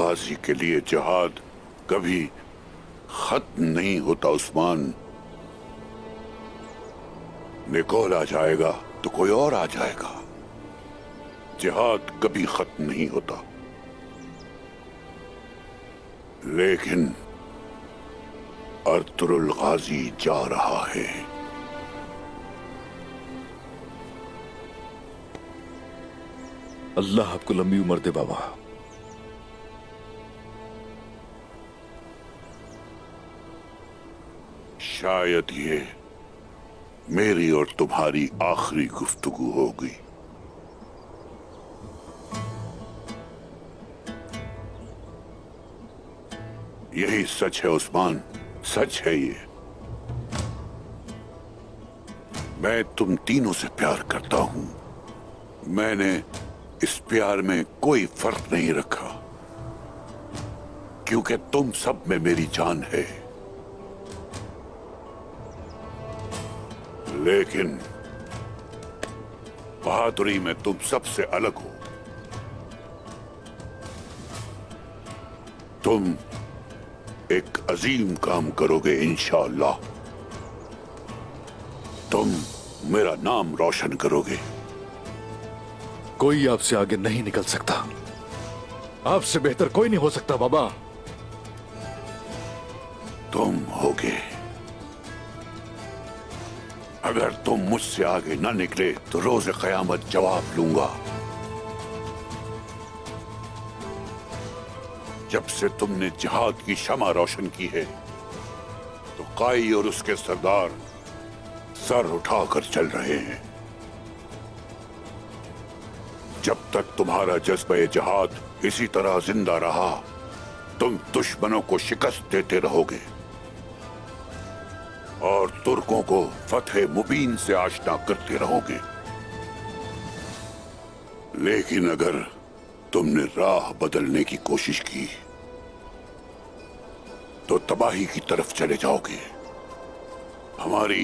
गाजी के लिए जिहाद कभी खत्म नहीं होता उस्मान। निकोल आ जाएगा तो कोई और आ जाएगा। जिहाद कभी खत्म नहीं होता। लेकिन अर्तुरुल गाजी जा रहा है। अल्लाह आपको लंबी उम्र दे बाबा। शायद ये मेरी और तुम्हारी आखिरी गुफ्तगू होगी। यही सच है उस्मान, सच है ये। मैं तुम तीनों से प्यार करता हूं। मैंने इस प्यार में कोई फर्क नहीं रखा, क्योंकि तुम सब में मेरी जान है। लेकिन बहादुरी में तुम सबसे अलग हो। तुम एक अजीम काम करोगे इंशाअल्लाह। तुम मेरा नाम रोशन करोगे। कोई आपसे आगे नहीं निकल सकता। आपसे बेहतर कोई नहीं हो सकता बाबा। तुम होगे। अगर तुम मुझसे आगे ना निकले तो रोज़े क़यामत जवाब लूंगा। जब से तुमने जिहाद की शमा रोशन की है तो काई और उसके सरदार सर उठाकर चल रहे हैं। जब तक तुम्हारा जज्बे जिहाद इसी तरह जिंदा रहा, तुम दुश्मनों को शिकस्त देते रहोगे और तुर्कों को फतह मुबीन से आशना करते रहोगे। लेकिन अगर तुमने राह बदलने की कोशिश की तो तबाही की तरफ चले जाओगे। हमारी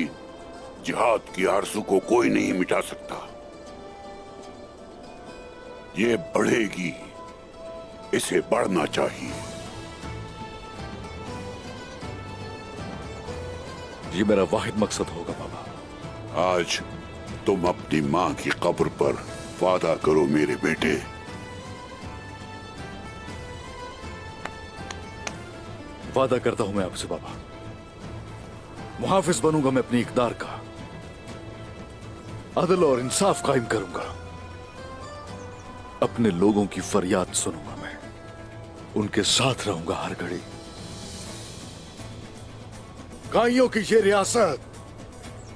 जिहाद की आरज़ू को कोई नहीं मिटा सकता। ये बढ़ेगी, इसे बढ़ना चाहिए। ये मेरा वाहिद मकसद होगा बाबा। आज तुम अपनी मां की कब्र पर वादा करो मेरे बेटे। वादा करता हूं मैं आपसे बाबा। मुहाफिज बनूंगा मैं अपनी इक़दार का। अदल और इंसाफ कायम करूंगा। अपने लोगों की फरियाद सुनूंगा मैं। उनके साथ रहूंगा हर घड़ी। गाइयों की ये रियासत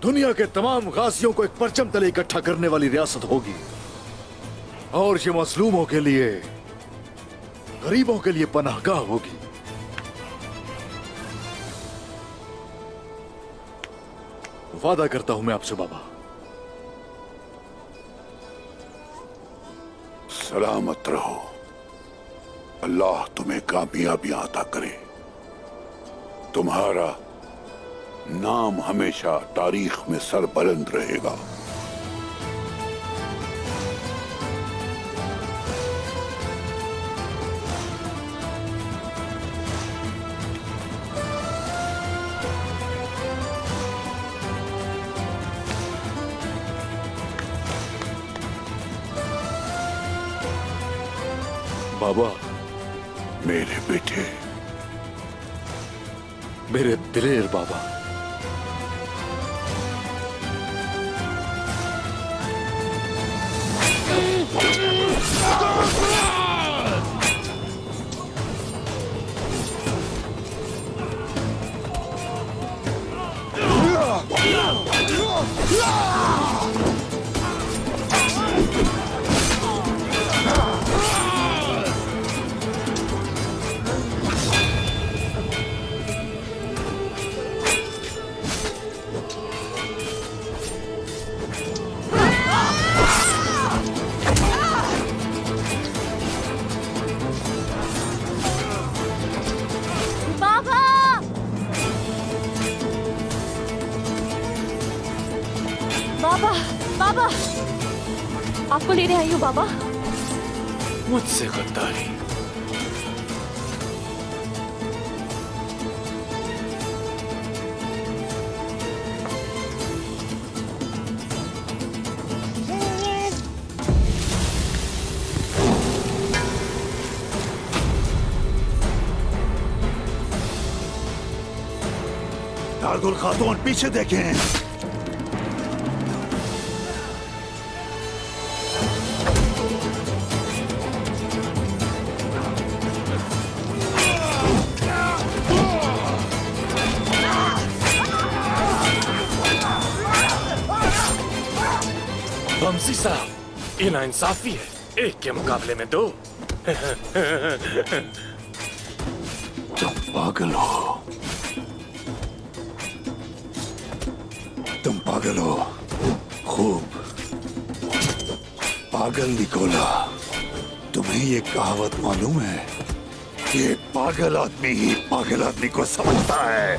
दुनिया के तमाम गाजियों को एक परचम तले इकट्ठा करने वाली रियासत होगी। और ये मजलूमों के लिए, गरीबों के लिए पनाहगाह होगी। वादा करता हूं मैं आपसे बाबा। सलामत रहो। अल्लाह तुम्हें कामयाबियां अता करे। तुम्हारा नाम हमेशा तारीख में सरबुलंद रहेगा। बाबा, मेरे बेटे, मेरे दिलेर बाबा। बाबा, बाबा, आपको लेने आई हूँ बाबा। मुझसे गद्दारी, गुल खातून पीछे देखें। बमसी साहब, ये नाइंसाफी है। एक के मुकाबले में दो। तुम पागल हो, तुम पागल हो, खूब पागल निकोला। तुम्हें ये कहावत मालूम है? ये पागल आदमी ही पागल आदमी को समझता है।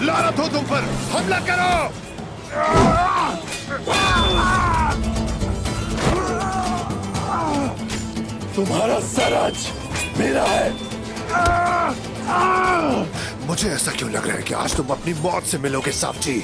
लानत हो तुम पर, हमला करो। तुम्हारा सर आज मेरा है। मुझे ऐसा क्यों लग रहा है कि आज तुम अपनी मौत से मिलोगे साबजी।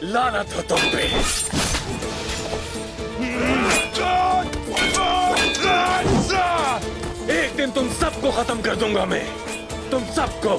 लानत हो तुम पे। एक दिन तुम सबको खत्म कर दूंगा मैं, तुम सबको।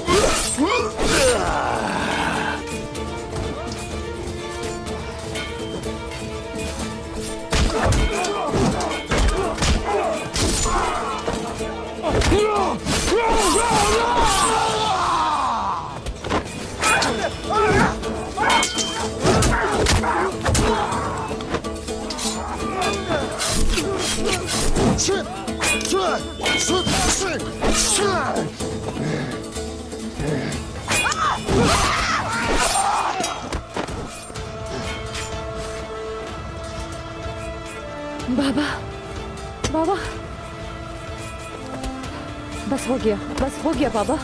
बाबा, बाबा, बस हो गया बाबा।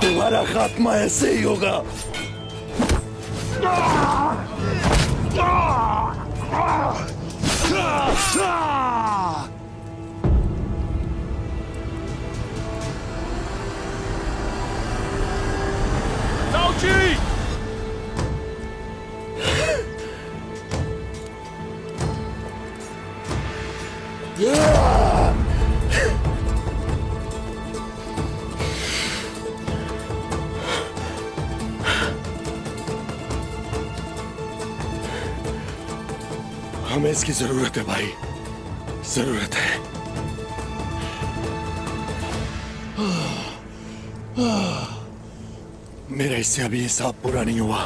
तुम्हारा खात्मा ऐसे ही होगा। हमें इसकी जरूरत है भाई, जरूरत है। मेरा इससे अभी हिसाब पूरा नहीं हुआ।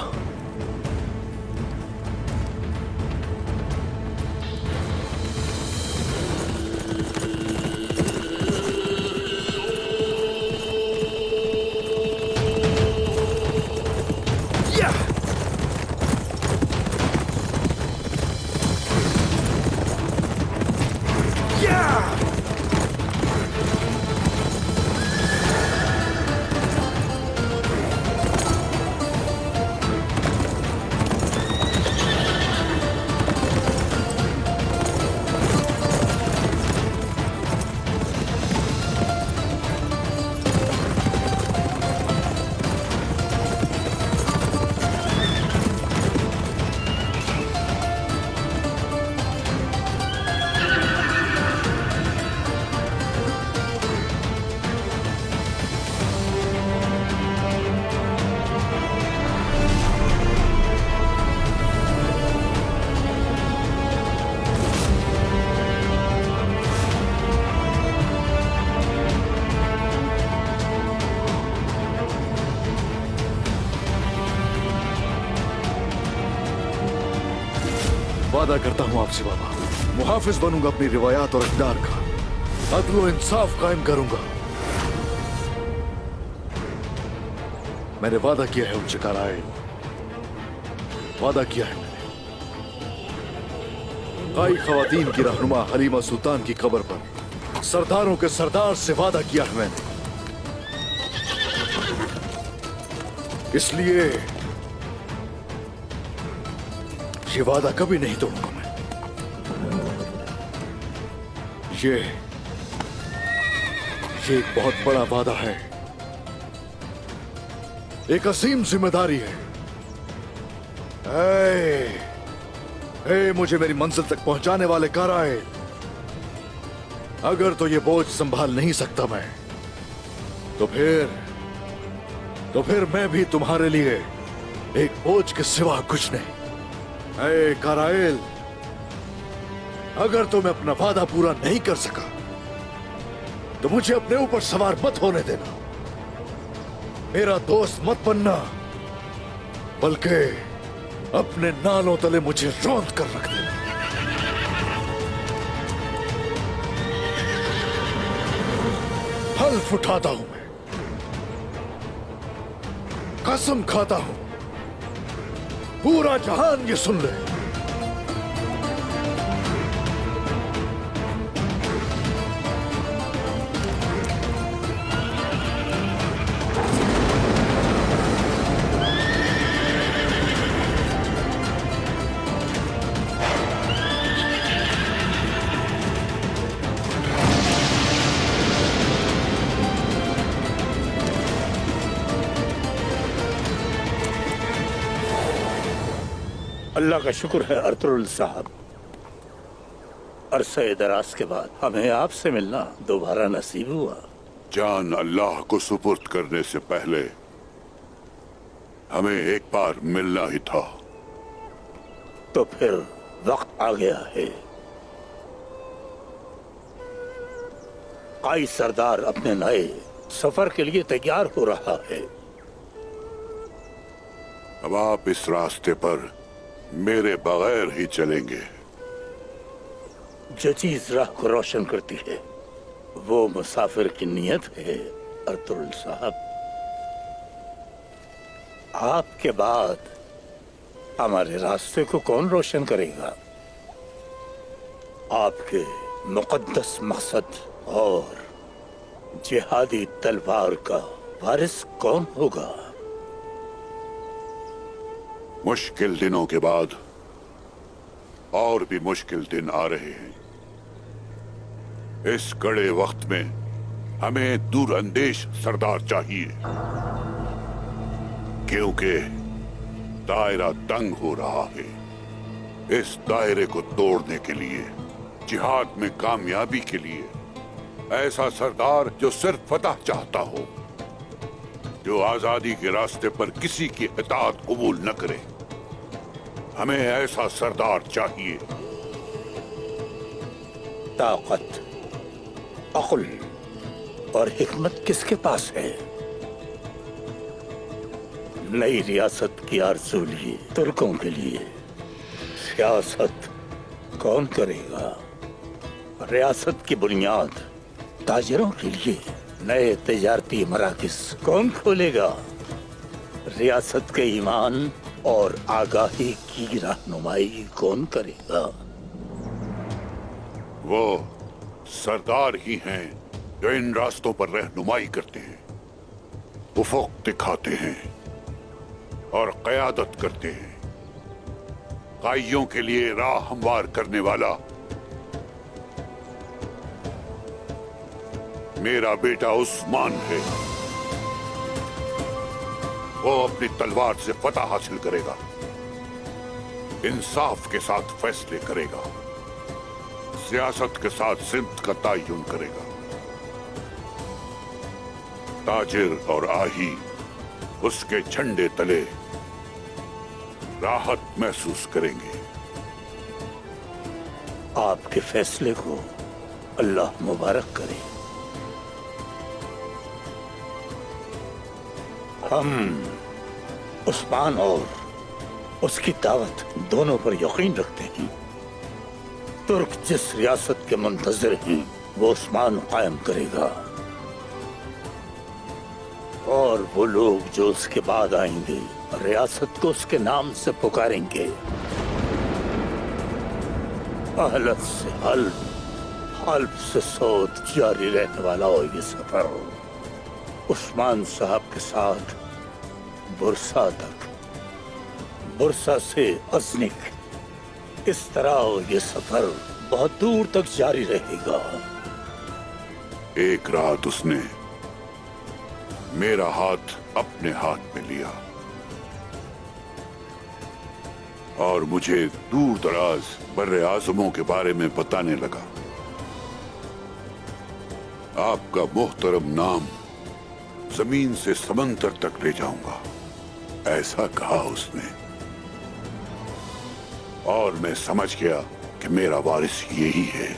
वादा करता हूं आपसे बाबा, मुहाफिज बनूंगा अपनी रिवायात और इक़्तिदार का, अदल व इंसाफ कायम करूंगा। मैंने वादा किया है उनसे कराए, वादा किया है मैंने। काई खवातीन की रहनुमा हलीमा सुल्तान की कब्र पर सरदारों के सरदार से वादा किया है मैंने। इसलिए ये वादा कभी नहीं तोड़ूंगा मैं। ये एक बहुत बड़ा वादा है, एक असीम जिम्मेदारी है। मुझे मेरी मंजिल तक पहुंचाने वाले काराए, अगर तो ये बोझ संभाल नहीं सकता मैं, तो फिर मैं भी तुम्हारे लिए एक बोझ के सिवा कुछ नहीं। काराइल, अगर तो मैं अपना वादा पूरा नहीं कर सका तो मुझे अपने ऊपर सवार मत होने देना, मेरा दोस्त मत बनना, बल्कि अपने नालों तले मुझे रौंद कर रख देना। हल्फ उठाता हूं मैं, कसम खाता हूं, पूरा जहान ये सुन ले। अल्लाह का शुक्र है अर्तुगरुल साहब, अरसे दराज के बाद हमें आपसे मिलना दोबारा नसीब हुआ। जान अल्लाह को सुपुर्द करने से पहले हमें एक बार मिलना ही था। तो फिर वक्त आ गया है। काई सरदार अपने नए सफर के लिए तैयार हो रहा है। अब आप इस रास्ते पर मेरे बगैर ही चलेंगे। जो चीज राह को रोशन करती है वो मुसाफिर की नीयत है अर्तुगरुल साहब। आपके बाद हमारे रास्ते को कौन रोशन करेगा? आपके मुकद्दस मकसद और जिहादी तलवार का वारिस कौन होगा? मुश्किल दिनों के बाद और भी मुश्किल दिन आ रहे हैं। इस कड़े वक्त में हमें दूरअंदेश सरदार चाहिए, क्योंकि दायरा तंग हो रहा है। इस दायरे को तोड़ने के लिए, जिहाद में कामयाबी के लिए, ऐसा सरदार जो सिर्फ फतह चाहता हो, जो आजादी के रास्ते पर किसी की इताअत कबूल न करे। हमें ऐसा सरदार चाहिए। ताकत, अक्ल और हिकमत किसके पास है? नई रियासत की आरज़ू लिए तुर्कों के लिए सियासत कौन करेगा? रियासत की बुनियाद ताजिरों के लिए नए तिजारती मराकिज़ कौन खोलेगा? रियासत के ईमान और आगाही की रहनुमाई कौन करेगा? वो सरदार ही हैं जो इन रास्तों पर रहनुमाई करते हैं, उफुक दिखाते हैं और क़यादत करते हैं। काइयों के लिए राह हमवार करने वाला मेरा बेटा उस्मान है। वो अपनी तलवार से फतह हासिल करेगा, इंसाफ के साथ फैसले करेगा, सियासत के साथ सिमत का तयन करेगा। ताजिर और आही उसके झंडे तले राहत महसूस करेंगे। आपके फैसले को अल्लाह मुबारक करे। हम उस्मान और उसकी दावत दोनों पर यकीन रखते हैं। तुर्क जिस रियासत के मुंतजर हैं वो उस्मान कायम करेगा, और वो लोग जो उसके बाद आएंगे रियासत को उसके नाम से पुकारेंगे। हलफ से हल्फ, हल्फ से सोत जारी रहने वाला हो ये सफर। उस्मान साहब के साथ बुरसा तक, बुरसा से अजनिक, इस तरह हो ये सफर बहुत दूर तक जारी रहेगा। एक रात उसने मेरा हाथ अपने हाथ में लिया और मुझे दूर दराज बर्रे आज़मों के बारे में बताने लगा। आपका मोहतरम नाम जमीन से समंदर तक ले जाऊंगा, ऐसा कहा उसने। और मैं समझ गया कि मेरा वारिस यही है।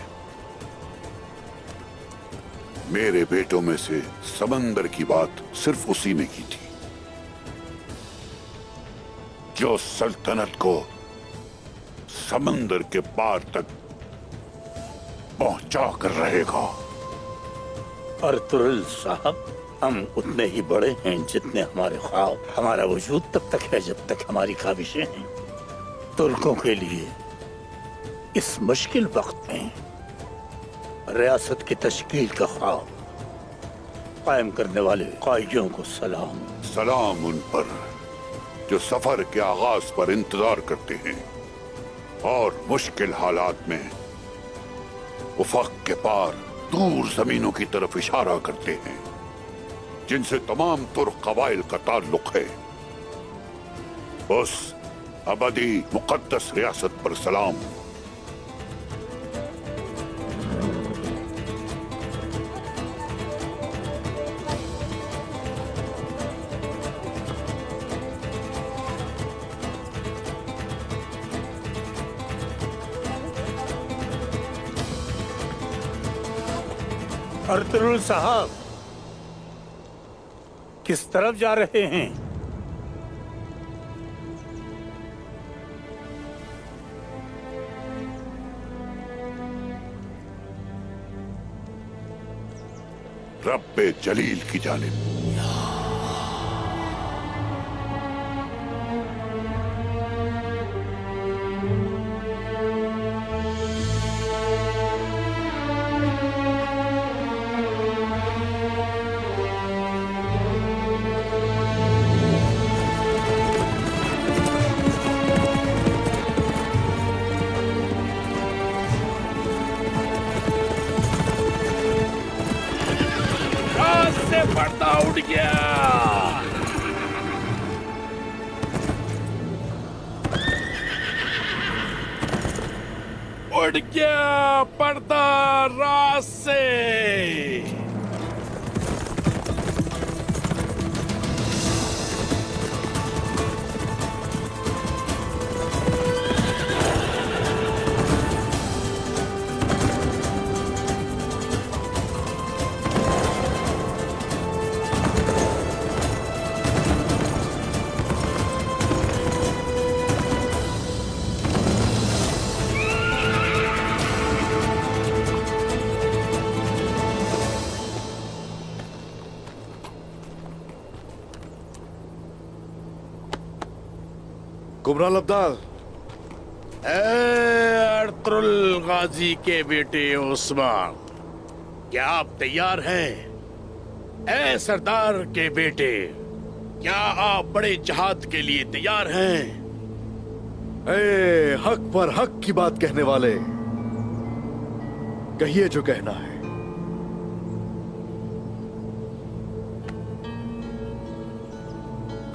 मेरे बेटों में से समंदर की बात सिर्फ उसी ने की थी जो सल्तनत को समंदर के पार तक पहुंचा कर रहेगा। अर्तुगरुल साहब, हम उतने ही बड़े हैं जितने हमारे ख्वाब। हमारा वजूद तब तक है जब तक हमारी ख्वाहिशें हैं। तुर्कों के लिए इस मुश्किल वक्त में रियासत की तश्कील का ख्वाब कायम करने वाले कायदियों को सलाम। सलाम उन पर जो सफर के आगाज पर इंतजार करते हैं और मुश्किल हालात में उफक के पार दूर जमीनों की तरफ इशारा करते हैं, जिनसे तमाम तुर्क कबाइल का ताल्लुक है। उस अबदी मुकद्दस रियासत पर सलाम। अर्तुगरुल साहब, किस तरफ जा रहे हैं? रब्बे जलील की जानिब। पर्दा उड़ गया। उड़ गया पर्दा रात से। कुमरान अब्दाल, अर्तुगरुल गाजी के बेटे उस्मान, क्या आप तैयार हैं? ए सरदार के बेटे, क्या आप बड़े जहाद के लिए तैयार हैं? ए हक पर हक की बात कहने वाले, कहिए जो कहना है।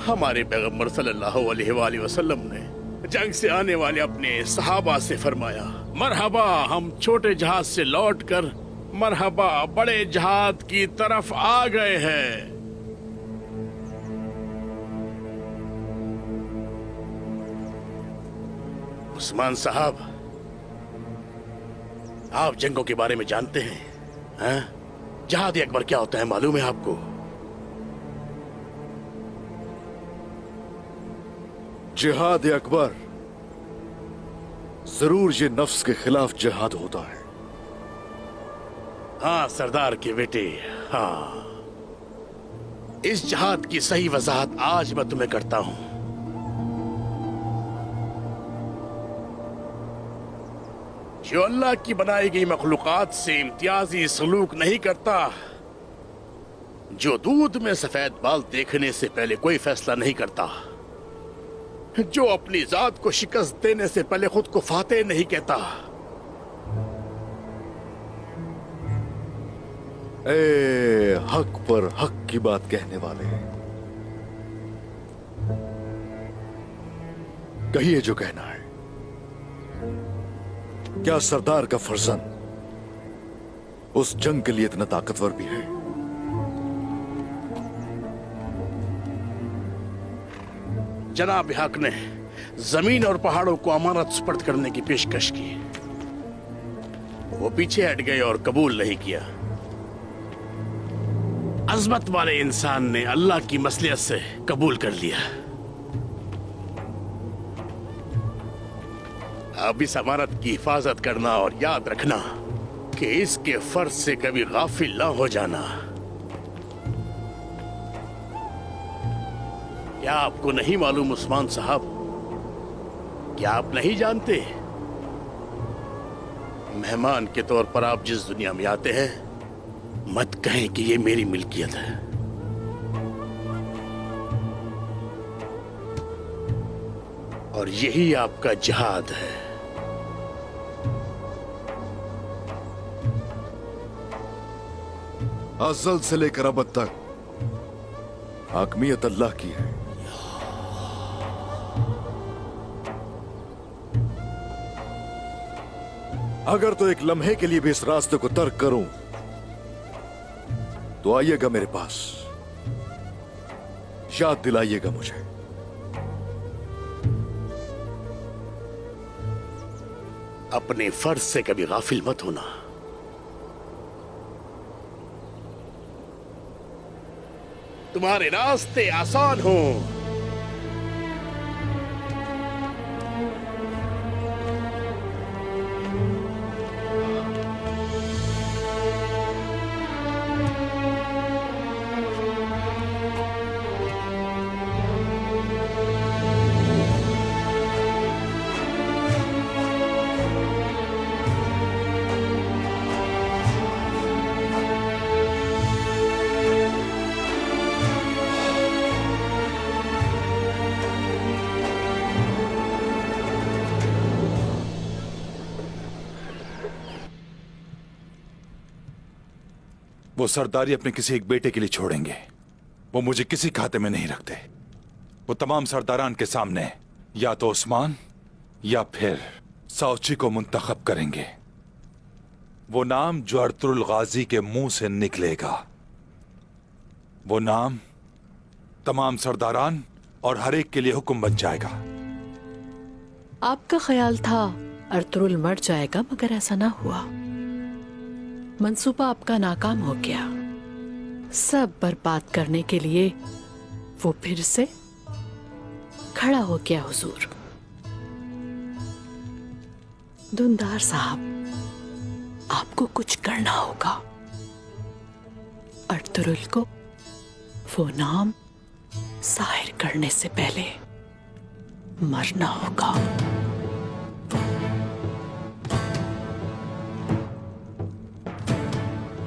हमारे पैगंबर सल्लल्लाहु अलैहि वसल्लम ने जंग से आने वाले अपने सहाबा से फरमाया, मरहबा हम छोटे जहाज से लौटकर मरहबा बड़े जहाज की तरफ आ गए हैं। उस्मान साहब, आप जंगों के बारे में जानते हैं? जहाद अकबर क्या होता है मालूम है आपको? जिहाद अकबर जरूर ये नफ्स के खिलाफ जिहाद होता है। हाँ सरदार के बेटे, हाँ। इस जिहाद की सही वजाहत आज मैं तुम्हें करता हूं। जो अल्लाह की बनाई गई मखलूकात से इम्तियाजी सलूक नहीं करता, जो दूध में सफेद बाल देखने से पहले कोई फैसला नहीं करता, जो अपनी जात को शिकस्त देने से पहले खुद को फातेह नहीं कहता, ए हक पर हक की बात कहने वाले, कहिए जो कहना है। क्या सरदार का फर्जंद उस जंग के लिए इतना ताकतवर भी है? जनाब हक ने जमीन और पहाड़ों को अमानत सुपर्द करने की पेशकश की। वो पीछे हट गए और कबूल नहीं किया। अजमत वाले इंसान ने अल्लाह की मसलियत से कबूल कर लिया। अब इस अमानत की हिफाजत करना और याद रखना कि इसके फर्ज से कभी गाफिल ना हो जाना। क्या आपको नहीं मालूम उस्मान साहब? क्या आप नहीं जानते? मेहमान के तौर पर आप जिस दुनिया में आते हैं, मत कहें कि ये मेरी मिल्कियत है। और यही आपका जिहाद है। अज़ल से लेकर अब तक हाकमियत अल्लाह की है। अगर तो एक लम्हे के लिए भी इस रास्ते को तर्क करूं तो आइएगा मेरे पास, याद दिलाइएगा मुझे। अपने फर्ज से कभी गाफिल मत होना। तुम्हारे रास्ते आसान हो। वो सरदारी अपने किसी एक बेटे के लिए छोड़ेंगे। वो मुझे किसी खाते में नहीं रखते। वो तमाम सरदारान के सामने या तो उस्मान या फिर साउची को मुंतखब करेंगे। वो नाम जो अर्तुरुल गाजी के मुंह से निकलेगा, वो नाम तमाम सरदारान और हर एक के लिए हुक्म बन जाएगा। आपका ख्याल था अर्तुरुल मर जाएगा, मगर ऐसा ना हुआ। मंसूबा आपका नाकाम हो गया। सब बर्बाद करने के लिए वो फिर से खड़ा हो गया। हुजूर धुंधार साहब, आपको कुछ करना होगा। अर्तुरुल को वो नाम जाहिर करने से पहले मरना होगा।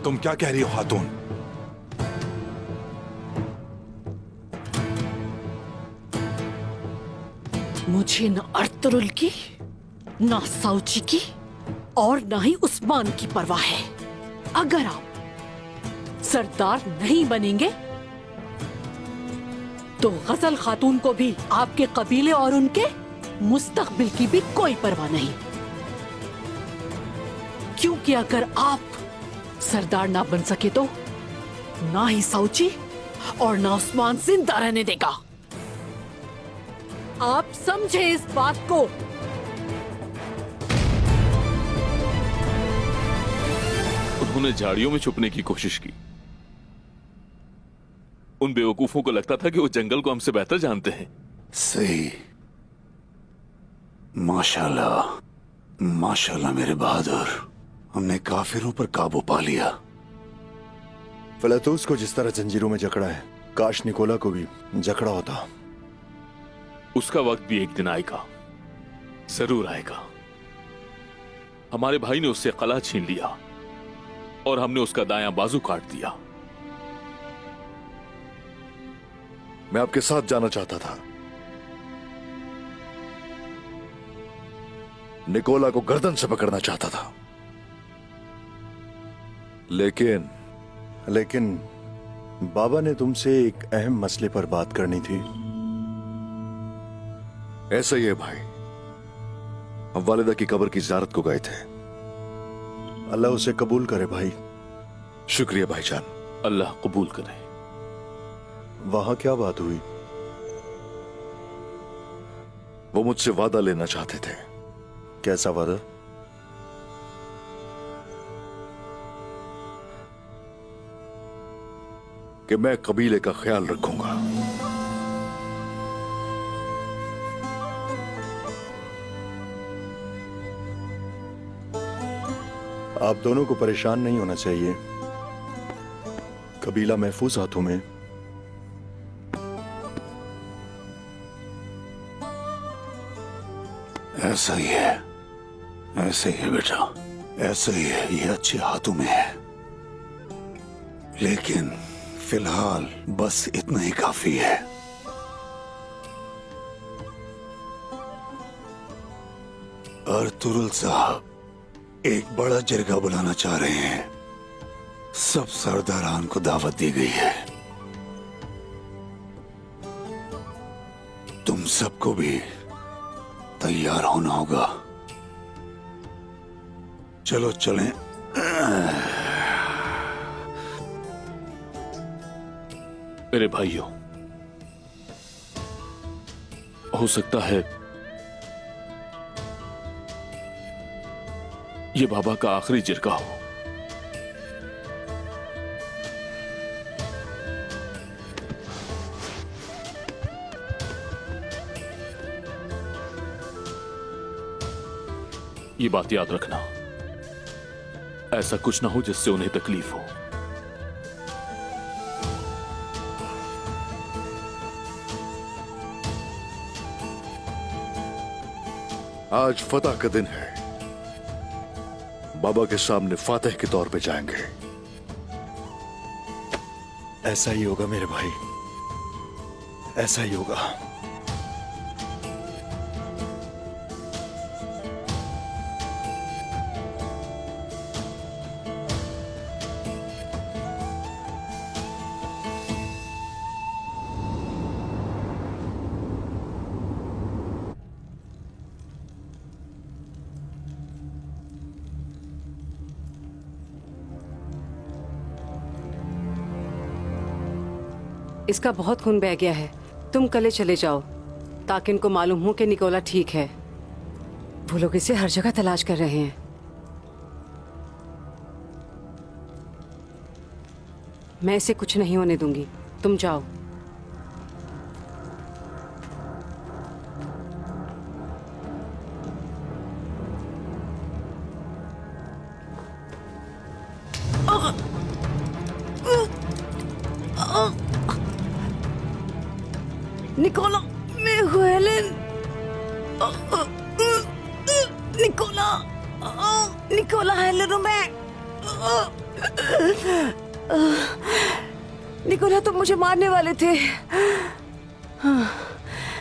तुम क्या कह रही हो खातून? मुझे न अर्तुरुल की, ना साउची की और ना ही उस्मान की परवाह है। अगर आप सरदार नहीं बनेंगे तो गजल खातून को भी आपके कबीले और उनके मुस्तकबिल की भी कोई परवाह नहीं। क्योंकि अगर आप सरदार ना बन सके तो ना ही साउची और ना उस्मान जिंदा रहने देगा। आप समझे इस बात को? उन्होंने झाड़ियों में छुपने की कोशिश की। उन बेवकूफों को लगता था कि वो जंगल को हमसे बेहतर जानते हैं। सही, माशाल्लाह। माशाल्लाह मेरे बहादुर, हमने काफिरों पर काबू पा लिया। फिलातुस को जिस तरह जंजीरों में जकड़ा है, काश निकोला को भी जकड़ा होता। उसका वक्त भी एक दिन आएगा, जरूर आएगा। हमारे भाई ने उससे कला छीन लिया और हमने उसका दायां बाजू काट दिया। मैं आपके साथ जाना चाहता था। निकोला को गर्दन से पकड़ना चाहता था, लेकिन बाबा ने तुमसे एक अहम मसले पर बात करनी थी। ऐसा ही है भाई, हम वालिदा की कब्र की ज़ियारत को गए थे। अल्लाह उसे कबूल करे भाई। शुक्रिया भाईजान। अल्लाह कबूल करे। वहां क्या बात हुई? वो मुझसे वादा लेना चाहते थे। कैसा वादा? कि मैं कबीले का ख्याल रखूंगा। आप दोनों को परेशान नहीं होना चाहिए। कबीला महफूज हाथों में। ऐसा ही है, ऐसे ही है बेटा, ऐसा ही है। ये अच्छे हाथों में है, लेकिन फिलहाल बस इतना ही काफी है। अर्तुरुल साहब एक बड़ा जरगा बुलाना चाह रहे हैं। सब सरदारान को दावत दी गई है। तुम सबको भी तैयार होना होगा। चलो चलें। मेरे भाइयों, हो सकता है ये बाबा का आखिरी जिरगा हो। ये बात याद रखना, ऐसा कुछ ना हो जिससे उन्हें तकलीफ हो। आज फतह का दिन है। बाबा के सामने फातिह के तौर पे जाएंगे। ऐसा ही होगा मेरे भाई, ऐसा ही होगा। इसका बहुत खून बह गया है। तुम कले चले जाओ ताकि इनको मालूम हो कि निकोला ठीक है। वो लोग इसे हर जगह तलाश कर रहे हैं। मैं इसे कुछ नहीं होने दूंगी। तुम जाओ। निकोला, मैं हूँ हेलेन। निकोला, निकोला हेलेन हूँ मैं। निकोला, तुम मुझे मारने वाले थे।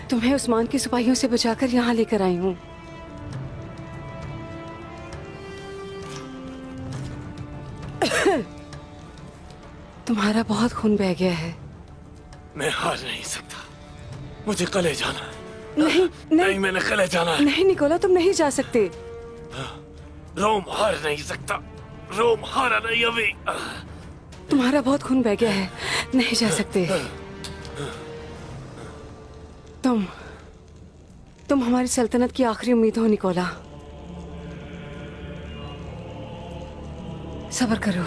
तुम्हें उस्मान के सिपाहियों से बचाकर यहाँ लेकर आई हूँ। तुम्हारा बहुत खून बह गया है। मैं हार नहीं सकता, मुझे कले जाना है। नहीं, नहीं, मैंने कले जाना है। नहीं निकोला, तुम नहीं जा सकते। रोम हार नहीं सकता, रोम हारा नहीं अभी। तुम्हारा बहुत खून बह गया है, नहीं जा सकते। तुम हमारी सल्तनत की आखिरी उम्मीद हो निकोला। सब्र करो।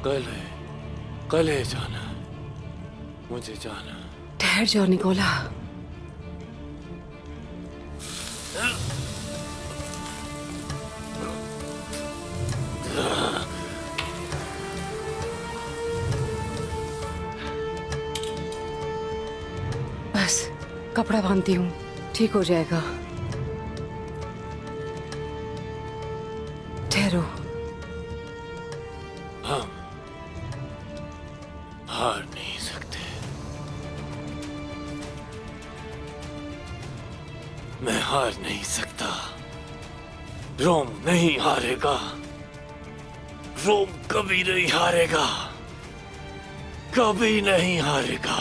कल है जाना, मुझे जाना। ठहर जाओ निकोला। बस कपड़ा बांधती हूँ, ठीक हो जाएगा। ठहरो। हम हार नहीं सकते। मैं हार नहीं सकता। रोम नहीं हारेगा। रोम कभी नहीं हारेगा, कभी नहीं हारेगा।